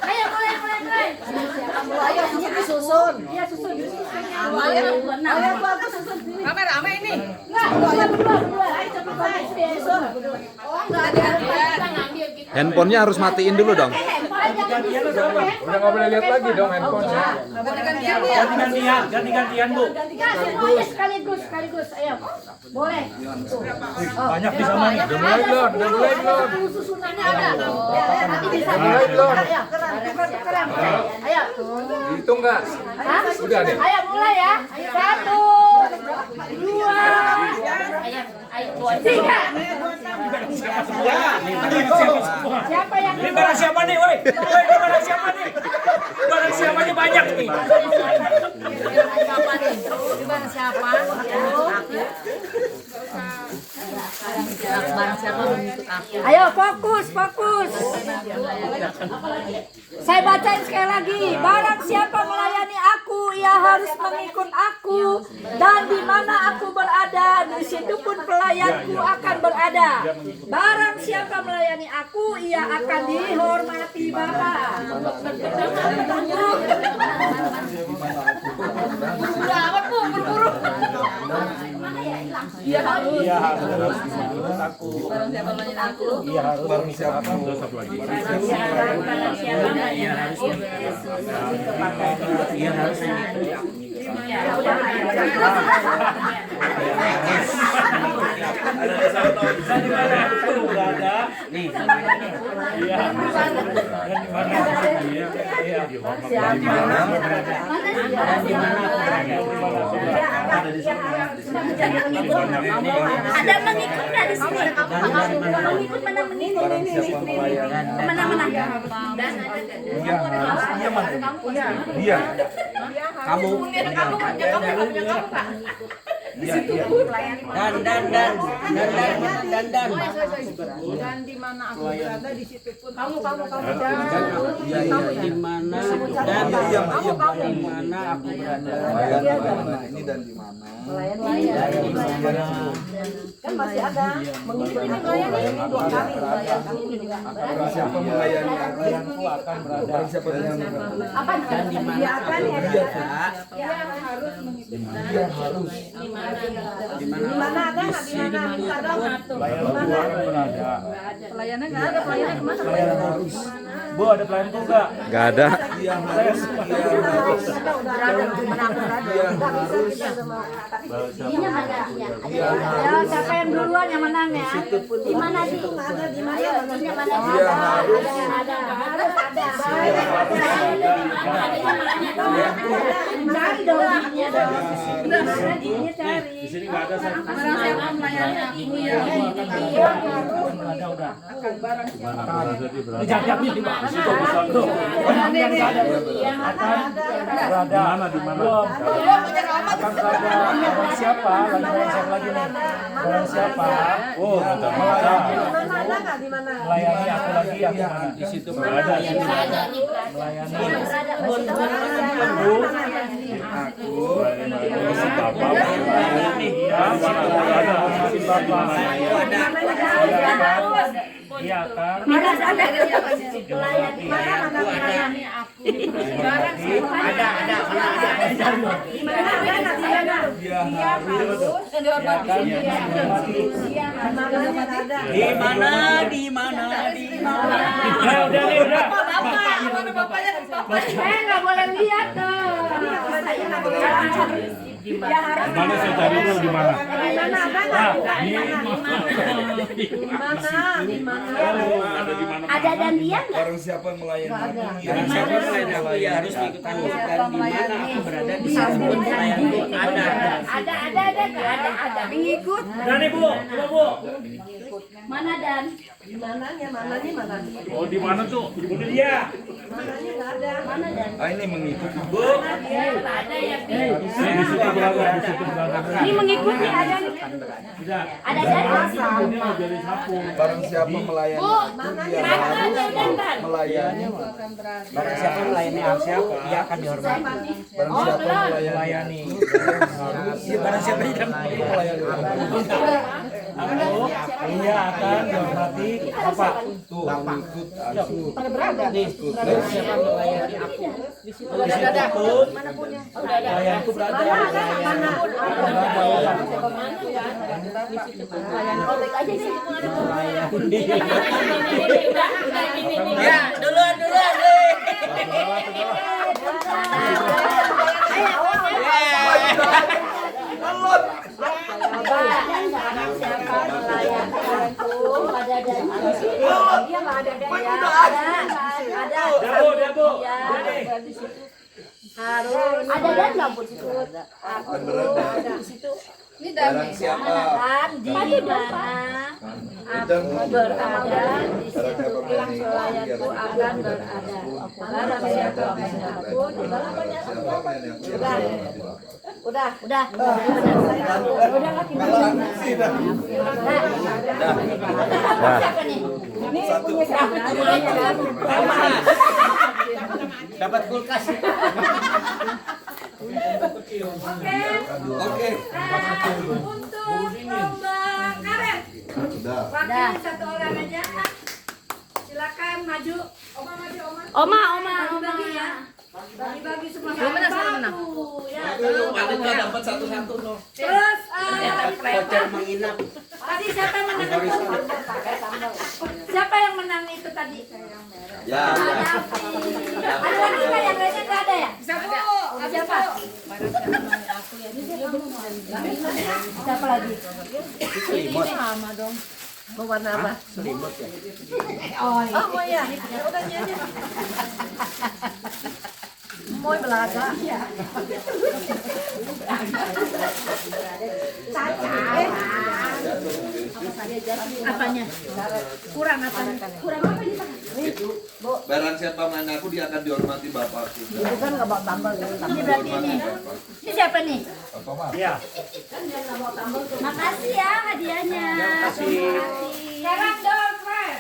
[SPEAKER 8] Ayo mulai.
[SPEAKER 2] Ayo ini disusun.
[SPEAKER 8] Iya susun.
[SPEAKER 6] Rame ini.
[SPEAKER 8] Enggak, berdua. Ayo cepat susun.
[SPEAKER 6] Oh, enggak ada. Kita ngambil gitu.
[SPEAKER 9] Handphonenya harus matiin dulu dong.
[SPEAKER 4] udah nggak boleh lihat lagi dong handphonenya.
[SPEAKER 5] Ganti-gantian, Bu.
[SPEAKER 8] Enggak, semuanya sekaligus. Ayo. Boleh.
[SPEAKER 5] Banyak di sana nih.
[SPEAKER 4] Udah mulai belum?
[SPEAKER 8] Susunannya ada. Nanti bisa.
[SPEAKER 4] Mulai belum?
[SPEAKER 8] Ayo, keren. Ayo.
[SPEAKER 4] Dihitung nggak?
[SPEAKER 8] Hah?
[SPEAKER 4] Udah deh.
[SPEAKER 8] Ayo mulai ya. 1, 2, 3. Siapa yang
[SPEAKER 5] Ini barang siapa nih, woi? Ini barang siapa nih? Barang siapanya banyak nih.
[SPEAKER 6] Barang siapa? Barang siapa mengikut aku?
[SPEAKER 8] Ayo fokus. Saya bacain sekali lagi. Barang siapa melayani aku, ia harus mengikut aku, dan di mana aku berada, di situ pun pelayanku akan berada. Barang siapa melayani aku, ia akan dihormati Bapa.
[SPEAKER 6] Berapa Bu? Berburu. Iya harus.
[SPEAKER 5] Aku.
[SPEAKER 6] Barang siapa melayani aku?
[SPEAKER 5] Iya harus. Barang siapa? Satu lagi. Iya harus. Nih. Iya.
[SPEAKER 8] Ada mengikut nggak di sini? Mengikut mana mengikut? Mana?
[SPEAKER 4] Dia.
[SPEAKER 3] Kamu. Dan.
[SPEAKER 6] Dan di mana aku berada di situ pun kamu
[SPEAKER 3] Di mana dan di mana aku berada.
[SPEAKER 7] Ini dan di mana?
[SPEAKER 2] Kan masih ada mengikuti melayani 2 kali melayani juga.
[SPEAKER 7] Siapa melayani aku?
[SPEAKER 5] akan berada.
[SPEAKER 7] Siapa yang
[SPEAKER 8] Apa?
[SPEAKER 3] Dan di mana aku berada.
[SPEAKER 6] harus mengikuti.
[SPEAKER 7] Dia harus.
[SPEAKER 8] Di mana ada nggak? Di mana minta dong? Pelayannya nggak ada. Pelayannya kemana?
[SPEAKER 5] Bu, ada pelayan tuh nggak?
[SPEAKER 9] Nggak ada.
[SPEAKER 8] Ya, siapa yang duluan yang menang ya? Di mana di? Di mana? Di mana? Ada. Cari dong. Cari.
[SPEAKER 5] Di sini nggak ada saya.
[SPEAKER 8] Siapa melayani aku ya?
[SPEAKER 5] Ada udah. Barang di mana? Akan berada barang siapa? Lagi nih. Barang siapa? Oh, ada. Melayani aku lagi yang mana? Di situ berada. Melayani. Aku. Si Bapak. Ya, si Bapak. Iya kan?
[SPEAKER 3] Di mana?
[SPEAKER 5] Udah.
[SPEAKER 8] Nggak boleh lihat tuh.
[SPEAKER 5] Mana saya cari dulu di mana?
[SPEAKER 6] Ada dan dia nggak?
[SPEAKER 7] Barang siapa yang melayani aku,
[SPEAKER 3] Barang siapa melayani aku ya harus diikutan dan di mana aku berada di situ melayani ada.
[SPEAKER 8] Ada. Mengikut.
[SPEAKER 5] Dani Bu, coba Bu.
[SPEAKER 6] Mana dan?
[SPEAKER 8] Mana?
[SPEAKER 5] Oh di mana tuh? Di mana dia?
[SPEAKER 8] Mananya nggak ada.
[SPEAKER 6] Mana dan?
[SPEAKER 7] ini mengikuti.
[SPEAKER 5] Di situ berada.
[SPEAKER 6] Ini mengikuti ada nih.
[SPEAKER 5] Tidak.
[SPEAKER 6] Ada dan?
[SPEAKER 5] Ini mau jadi sapu.
[SPEAKER 7] Barang siapa melayani
[SPEAKER 6] Bu,
[SPEAKER 7] aku, dia harus melayani.
[SPEAKER 3] Barang siapa melayani siapa, ia akan dihormati.
[SPEAKER 7] Barang siapa melayani,
[SPEAKER 3] Barang siapa yang
[SPEAKER 7] melayani.
[SPEAKER 5] Iya akan dihormati. Apa?
[SPEAKER 7] Tuh, mengikut aku.
[SPEAKER 3] Barang siapa melayani aku.
[SPEAKER 5] Di situ pun pelayanku berada.
[SPEAKER 3] Ya, duluan.
[SPEAKER 6] Ada dan nggak Bu?
[SPEAKER 7] Akan berada. Barang siapa
[SPEAKER 6] Di mana?
[SPEAKER 7] sedang
[SPEAKER 6] Berada di situ.
[SPEAKER 7] barang siapa melayani aku, dia
[SPEAKER 6] Pelayanku akan berada. Barang siapa pun. Udah. Siapa nih?
[SPEAKER 3] Dapat kulkas.
[SPEAKER 7] Oke.
[SPEAKER 8] Untuk lomba karet.
[SPEAKER 7] Sudah.
[SPEAKER 8] Wakil satu orang aja. Silakan maju.
[SPEAKER 6] Oma.
[SPEAKER 8] Bagi ya. Bagi semua. Ya.
[SPEAKER 3] Panitia dapat satu-satu loh.
[SPEAKER 8] Terus
[SPEAKER 3] Voucher menginap.
[SPEAKER 8] tadi siapa yang menang itu? Siapa yang menang itu tadi?
[SPEAKER 7] Ya.
[SPEAKER 8] Ada lagi nggak yang lainnya nggak ada ya? Siapa? Siapa lagi? Mau warna apa?
[SPEAKER 3] Selimut ya.
[SPEAKER 8] Oh mau ya? Ya udah nyanyi. Mau belaga. Apanya? Kurang apanya? Kurang apa ini?
[SPEAKER 7] Barang siapa melayani aku, dia akan dihormati Bapakku.
[SPEAKER 8] Itu kan nggak bawa tambal. Ini berarti ini. Ini siapa nih?
[SPEAKER 5] Iya.
[SPEAKER 6] Makasih ya hadiahnya.
[SPEAKER 8] Sekarang dong, Fred.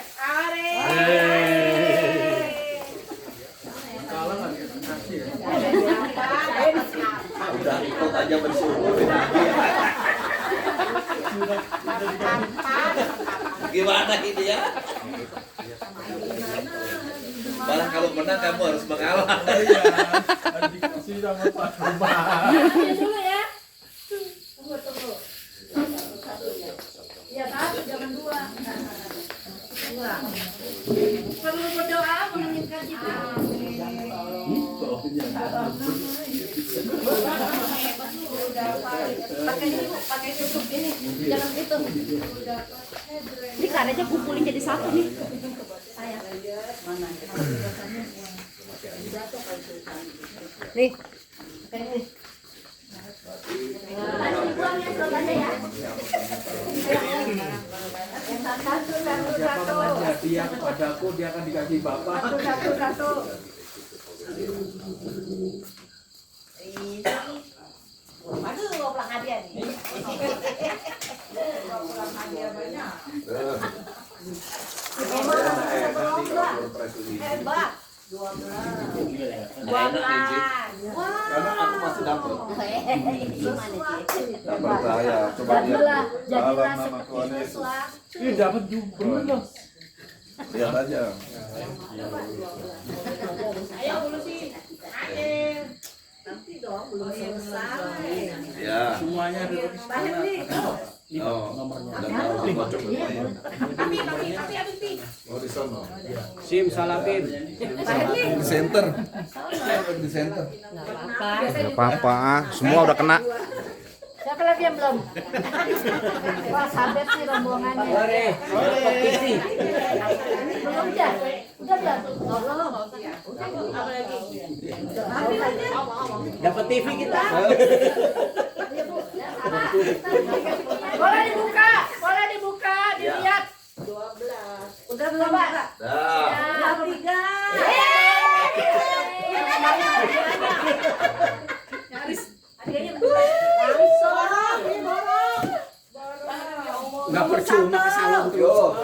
[SPEAKER 7] Udah ikut aja bersyukur. Gimana ini ya? Malah kalau menang kamu harus mengalah.
[SPEAKER 5] Dikasih sama Pak Rumah.
[SPEAKER 8] Dulu ya. Tunggu. cuma 2. Perlu berdoa menginginkan itu. Pakai ini Bu, pakai tutup ini. Jangan gitu.
[SPEAKER 6] Ini karetnya kumpulin jadi satu nih.
[SPEAKER 8] Saya.
[SPEAKER 6] Nih.
[SPEAKER 8] Pakai ini.
[SPEAKER 6] Dibuang ya sobatnya ya.
[SPEAKER 3] Siapa mengajak dia kepadaku, dia akan dikasih Bapak.
[SPEAKER 8] Satu.
[SPEAKER 2] Aduh, mau pulang hadiah nih.
[SPEAKER 8] Hebat. 12.
[SPEAKER 7] Karena aku masih dapat.
[SPEAKER 6] Gimana sih?
[SPEAKER 7] Dapat saya. Coba lihat. Dalam nama Tuhan Yesus.
[SPEAKER 3] Ih, dapat juga. Bener dong.
[SPEAKER 7] Lihat aja.
[SPEAKER 2] Ayo dulu sih. Ayo.
[SPEAKER 8] Nanti dong belum selesai.
[SPEAKER 7] Ya.
[SPEAKER 3] Semuanya ada di sana.
[SPEAKER 7] Oh.
[SPEAKER 3] Nomornya.
[SPEAKER 7] Dan mau coba main.
[SPEAKER 2] Tapi habis nih.
[SPEAKER 7] Oh di sana.
[SPEAKER 3] Sim Salapin.
[SPEAKER 7] Di center. Di center.
[SPEAKER 9] Gak apa-apa, semua udah kena.
[SPEAKER 8] Siapa lagi yang belum? Wah, sabet sih rombongannya.
[SPEAKER 3] Sore. Kompetisi.
[SPEAKER 8] Belum ya? Udah belum? Belum.
[SPEAKER 3] Dapat TV kita.
[SPEAKER 8] Boleh dibuka, dilihat. 12. Udah belum, Pak?
[SPEAKER 7] Dah.
[SPEAKER 8] Ya, 3.
[SPEAKER 3] Nggak percuma ke salon tuh.
[SPEAKER 7] Yo.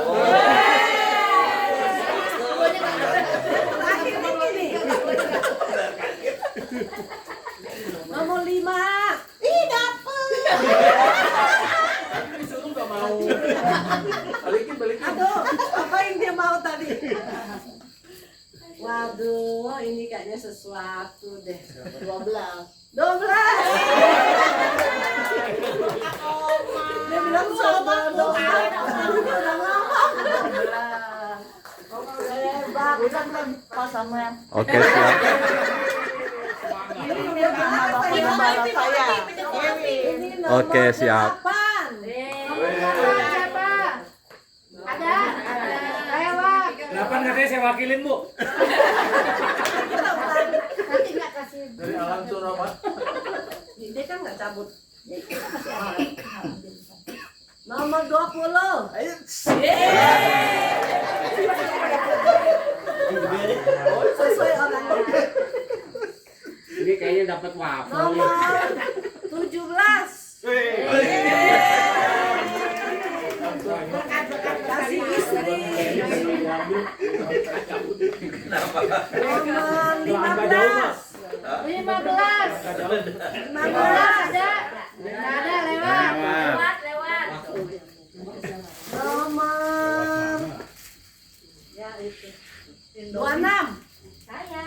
[SPEAKER 8] Nomor 5.
[SPEAKER 2] Ih, dapet.
[SPEAKER 3] Disuruh nggak mau. Balikin.
[SPEAKER 8] Aduh, apa yang dia mau tadi? Waduh, ini kayaknya sesuatu deh.
[SPEAKER 2] 12.
[SPEAKER 8] 12. Dia bilang sama 12. Udah ngomong. 12. Hebat.
[SPEAKER 6] Udah belum pas sama yang
[SPEAKER 9] Oke, siap. Oke, siap.
[SPEAKER 8] Ada. Lewat.
[SPEAKER 3] Kenapa katanya saya wakilin, Bu?
[SPEAKER 8] Nanti nggak kasih.
[SPEAKER 3] Dari alam surah, Pak.
[SPEAKER 8] Dia kan nggak cabut. Nomor 20. Ayo. Sesuai orang.
[SPEAKER 3] Ini kayaknya dapat waffle.
[SPEAKER 8] Nomor 17. Kasih istri. Nomor 15. 15 ada. Nggak ada, lewat. Nomor ya itu 26.
[SPEAKER 6] saya.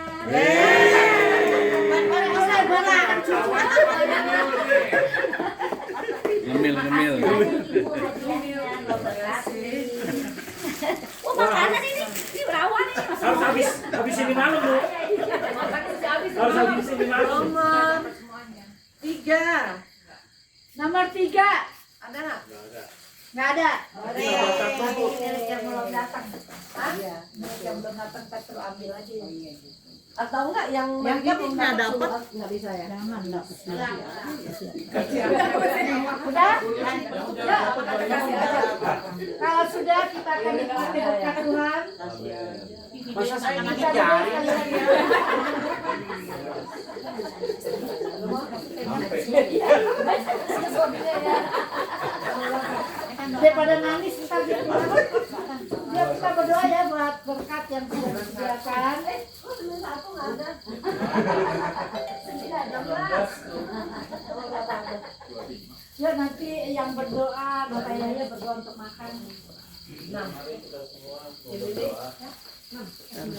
[SPEAKER 1] Ngemil.
[SPEAKER 6] Oh, makanan ini berawan ini.
[SPEAKER 3] Harus habis ini malam, Bu. Harus habis ini malam.
[SPEAKER 8] Nomor 3. Nomor 3. Ada nggak? Nggak ada.
[SPEAKER 6] Milik yang belum datang.
[SPEAKER 8] Hah?
[SPEAKER 6] Milik yang belum datang kita suruh ambil aja.
[SPEAKER 8] Atau enggak yang
[SPEAKER 2] Yang ini nggak dapat.
[SPEAKER 8] nggak bisa ya?
[SPEAKER 6] Jangan dapat.
[SPEAKER 8] Udah? Ya, kasih aja. Kalau sudah kita akan dipakai berkat Tuhan.
[SPEAKER 3] Masa saya
[SPEAKER 8] Kita
[SPEAKER 3] gigit jari?
[SPEAKER 8] Daripada nangis kita biar kita berdoa ya buat berkat yang sudah disediakan. Satu nggak ada. Tidak ada belas. Ya nanti yang berdoa, Bapak Yaya berdoa untuk makan.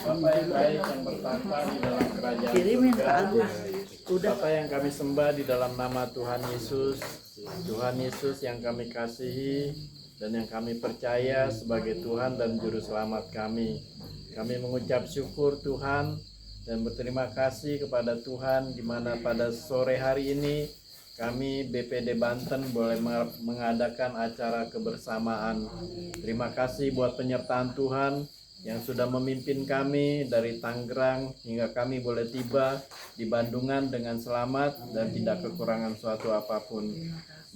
[SPEAKER 10] Bapa yang baik yang bertata di dalam kerajaan surga. Bapa yang kami sembah di dalam nama Tuhan Yesus. Tuhan Yesus yang kami kasihi, dan yang kami percaya sebagai Tuhan dan Juru Selamat kami. Kami mengucap syukur Tuhan dan berterima kasih kepada Tuhan di mana pada sore hari ini kami BPD Banten boleh mengadakan acara kebersamaan. Terima kasih buat penyertaan Tuhan yang sudah memimpin kami dari Tangerang hingga kami boleh tiba di Bandungan dengan selamat dan tidak kekurangan suatu apapun.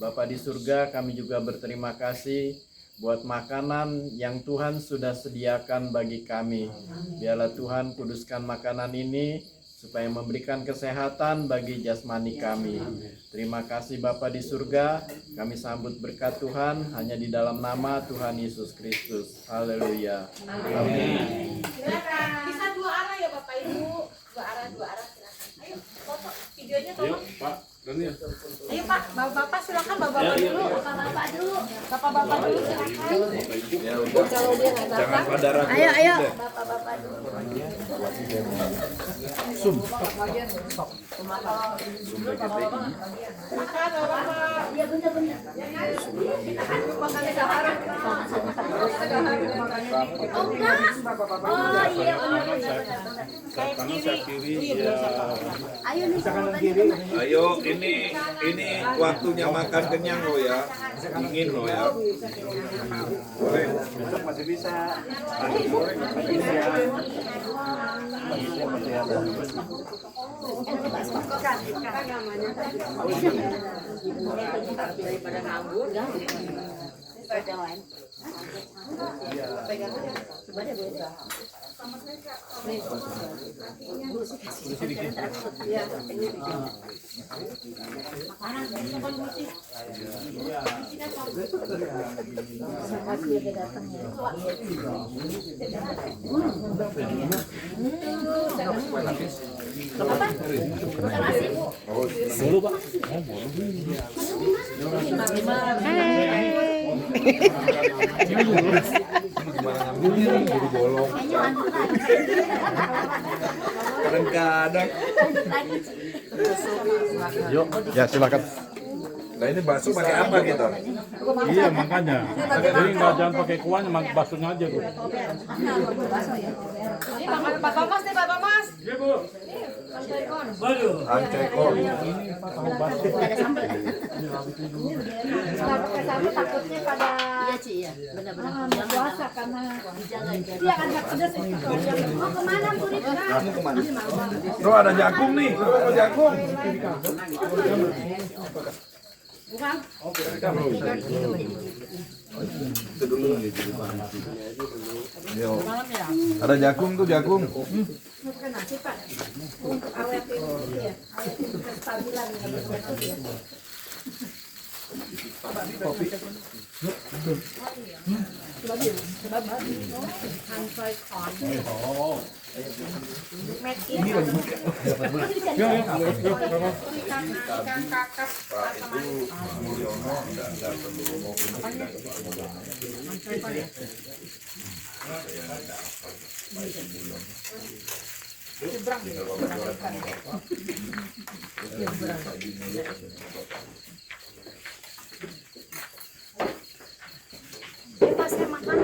[SPEAKER 10] Bapa di surga, kami juga berterima kasih buat makanan yang Tuhan sudah sediakan bagi kami. Biarlah Tuhan kuduskan makanan ini supaya memberikan kesehatan bagi jasmani kami. Terima kasih Bapa di surga, kami sambut berkat Tuhan hanya di dalam nama Tuhan Yesus Kristus. Haleluya. Amin.
[SPEAKER 2] Bisa dua arah ya Bapak Ibu. Dua arah silakan. Ayo foto videonya tolong.
[SPEAKER 5] Pak, Daniel.
[SPEAKER 2] Ayo Pak, Bapak silakan Bapak dulu. Bapak dulu silakan.
[SPEAKER 7] Ya udah. Jangan pada ragu.
[SPEAKER 6] Ayo.
[SPEAKER 2] Bapak dulu.
[SPEAKER 6] Iya bener-bener. Oh enggak. Oh iya bener-bener.
[SPEAKER 5] Kanan saya kiri ya.
[SPEAKER 6] Ayo nih.
[SPEAKER 7] Ayo, ini waktunya makan kenyang loh ya. Dingin loh ya. Boleh.
[SPEAKER 1] Masih bisa.
[SPEAKER 8] Daripada nganggur.
[SPEAKER 4] Gimana ngambilnya nih, buru bolong.
[SPEAKER 7] Kadang-kadang.
[SPEAKER 9] Yuk, ya silakan.
[SPEAKER 7] Nah ini bakso pakai apa kita?
[SPEAKER 5] Iya makanya. Jadi nggak jangan pakai kuahnya, baksonya aja tuh.
[SPEAKER 2] Ini Bapak Mas nih Bapak Mas.
[SPEAKER 5] Iya Bu.
[SPEAKER 7] Ancekol.
[SPEAKER 8] Takutnya pada
[SPEAKER 6] Iya Ci ya. Bener-bener.
[SPEAKER 8] puasa karena
[SPEAKER 6] Dijaga.
[SPEAKER 8] dia kan nggak pedas. Oh kemana Bu Rika?
[SPEAKER 7] Kamu kemana? Tuh ada jagung nih. Ada jagung.
[SPEAKER 8] Bukan.
[SPEAKER 7] Itu dulu nih. Yo. Ada jagung tuh jagung.
[SPEAKER 8] Bukan nasi Pak. Untuk awet ini ya. Awet itu kestabilan ya.
[SPEAKER 2] Ikan kakap.
[SPEAKER 7] Pak itu Mulyono enggak perlu ngomong tidak perlu ngomong.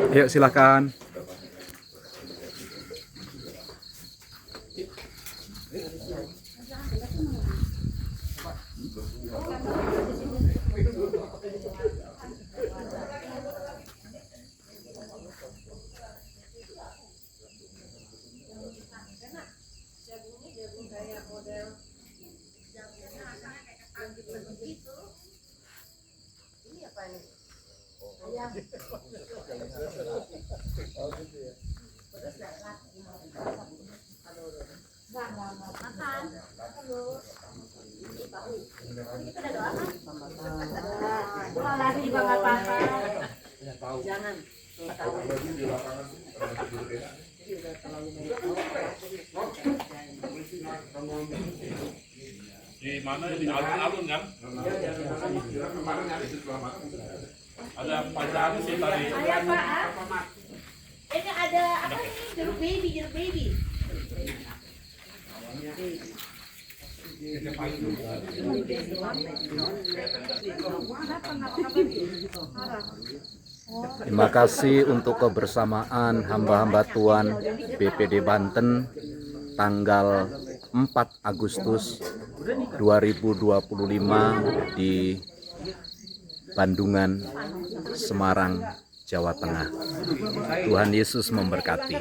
[SPEAKER 9] Yuk silakan.
[SPEAKER 8] Lari juga nggak apa-apa. Jangan.
[SPEAKER 5] Di mana di alun-alun kan? Ada pacaran sih tadi.
[SPEAKER 2] Ayah Pak. Ini ada apa ini? Jeruk baby.
[SPEAKER 9] Terima kasih untuk kebersamaan hamba-hamba Tuhan BPD Banten tanggal 4 Agustus 2025 di Bandungan, Semarang, Jawa Tengah. Tuhan Yesus memberkati.